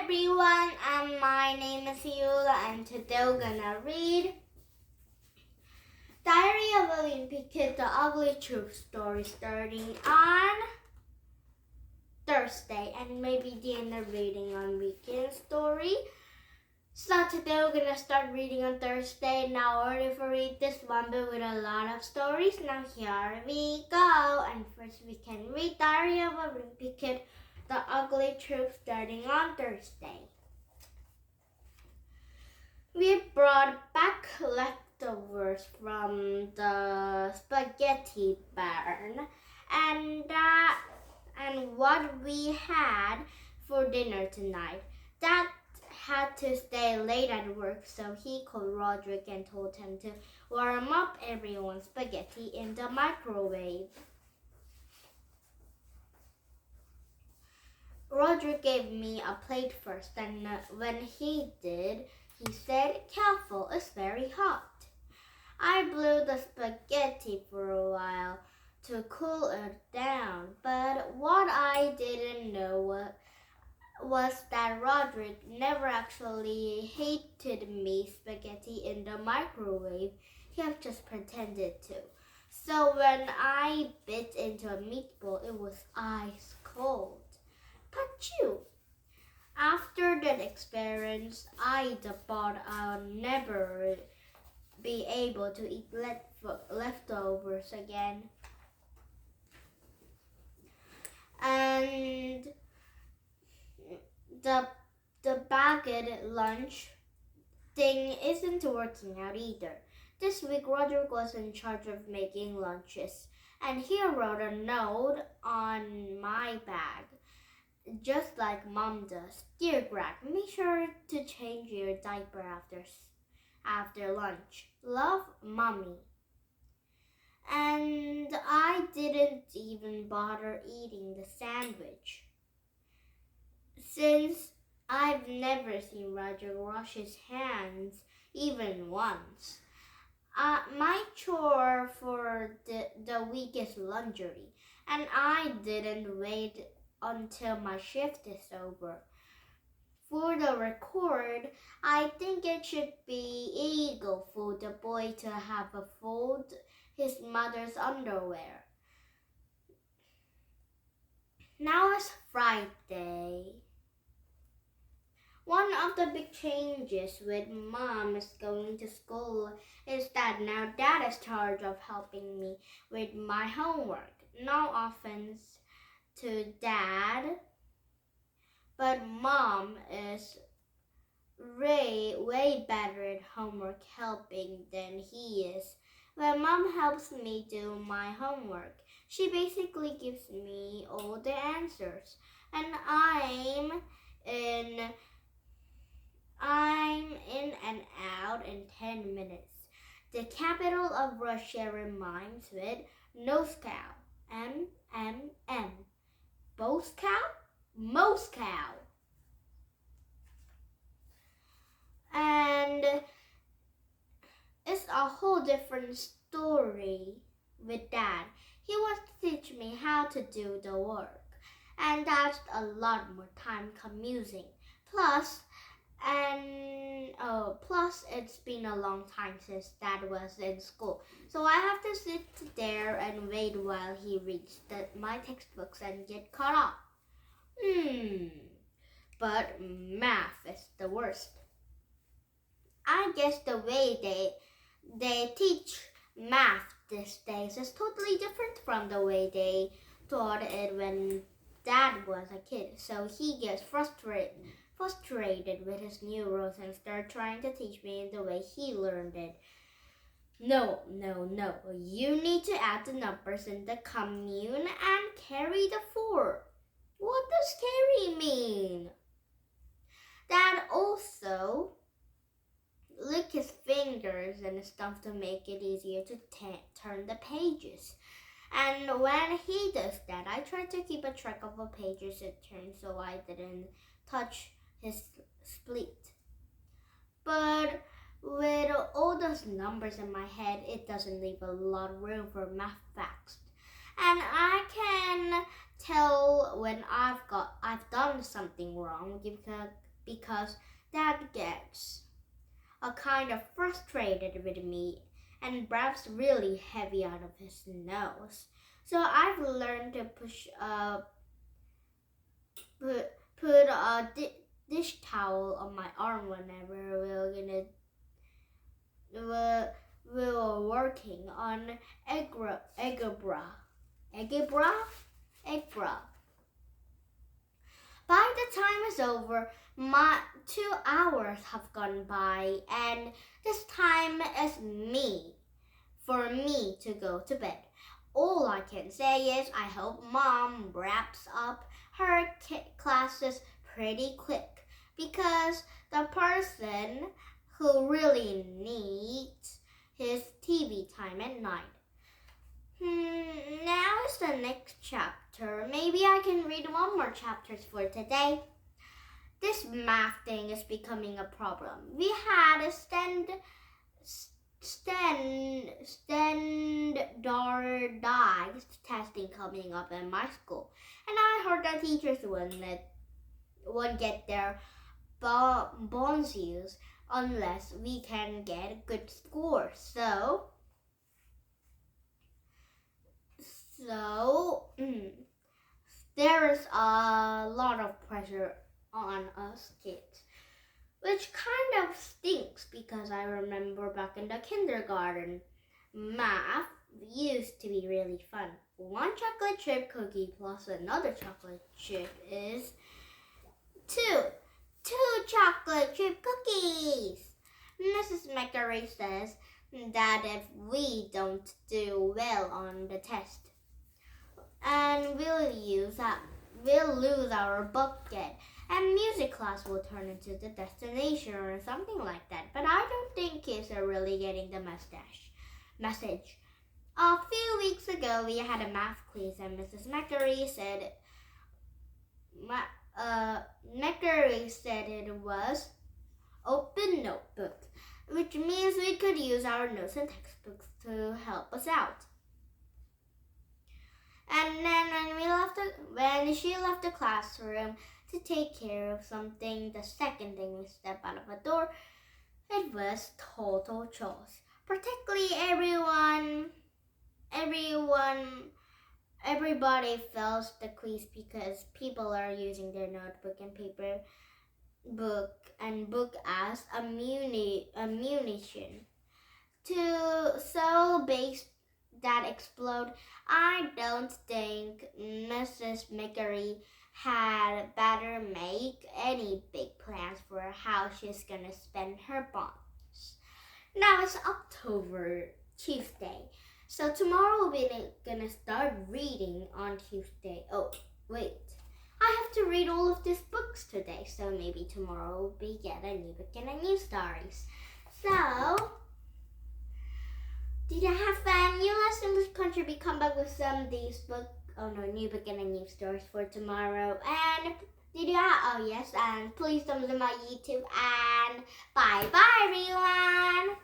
everyone, and my name is Yula, and today we're gonna read Diary of a Wimpy Kid, the Ugly Truth story, starting on Thursday, and maybe the end of reading on weekend story. So today we're gonna start reading on Thursday. Now already for read this one, but with a lot of stories. Now here we go, and first we can read Diary of a Wimpy Kid, the Ugly Truth, starting on Thursday. We brought back leftovers from the spaghetti barn, and what we had for dinner tonight. Dad had to stay late at work, so he called Roderick and told him to warm up everyone's spaghetti in the microwave. Roderick gave me a plate first, and when he did, he said, "Careful, it's very hot." I blew the spaghetti for a while to cool it down, but what I didn't know was that Roderick never actually hated me spaghetti in the microwave. He had just pretended to. So when I bit into a meatball, it was ice cold. Achoo! After that experience, I thought I'll never be able to eat leftovers again. And the baguette lunch thing isn't working out either. This week, Roderick was in charge of making lunches, and he wrote a note on my bag, just like Mom does. "Dear Greg, make sure to change your diaper after lunch. Love, Mommy." And I didn't even bother eating the sandwich, since I've never seen Roger wash his hands even once. My chore for the week is laundry, and I didn't wait until my shift is over. For the record, I think it should be illegal for the boy to have a fold his mother's underwear. Now it's Friday. One of the big changes with Mom is going to school is that now Dad is in charge of helping me with my homework. No offense to Dad, but Mom is way better at homework helping than he is. When Mom helps me do my homework, she basically gives me all the answers, and I'm in and out in 10 minutes. The capital of Russia rhymes with Moscow. M. Moscow? Moscow. And it's a whole different story with Dad. He wants to teach me how to do the work, and that's a lot more time consuming. Plus, it's been a long time since Dad was in school, so I have to sit there and wait while he reads my textbooks and get caught up. But math is the worst. I guess the way they teach math these days is totally different from the way they taught it when Dad was a kid. So he gets frustrated with his new rules and starts trying to teach me in the way he learned it. No. You need to add the numbers in the commune and carry the 4. What does carry mean? Dad also lick his fingers and stuff to make it easier to turn the pages. And when he does that, I try to keep a track of the pages it turned so I didn't touch his split. But with all those numbers in my head, it doesn't leave a lot of room for math facts. And I can tell when I've done something wrong because Dad gets a kind of frustrated with me and breathes really heavy out of his nose. So I've learned to put a dish towel on my arm whenever we were working on eggbra. By the time it's over, my 2 hours have gone by, and this time is for me to go to bed. All I can say is I hope Mom wraps up her classes pretty quick, because the person who really needs his TV time at night. Now is the next chapter. Maybe I can read one more chapters for today. This math thing is becoming a problem. We had a standardized testing coming up in my school, and I heard that teachers won't get their bonuses unless we can get a good score. So there is a lot of pressure on us kids, which kind of stinks because I remember back in the kindergarten, math used to be really fun. One chocolate chip cookie plus another chocolate chip is two chocolate chip cookies. Mrs. McCurry says that if we don't do well on the test, and we'll lose our bucket, and music class will turn into the destination or something like that. But I don't think kids are really getting the message. A few weeks ago, we had a math quiz, and Mrs. McCurry said it was open notebook, which means we could use our notes and textbooks to help us out. And then when she left the classroom to take care of something, the second thing we stepped out of the door, it was total chaos. Practically everybody fails the quiz because people are using their notebook and paper book as ammunition so base that explode. I don't think Mrs. McCurry had better make any big plans for how she's gonna spend her bonus. Now it's Tuesday. So tomorrow we're gonna start reading on Tuesday. Oh, wait. I have to read all of these books today, so maybe tomorrow we get a new book and a new stories. So, did you have fun? You last English Country, we come back with some of these new book and a new stories for tomorrow. And yes, and please don't leave my YouTube, and bye everyone.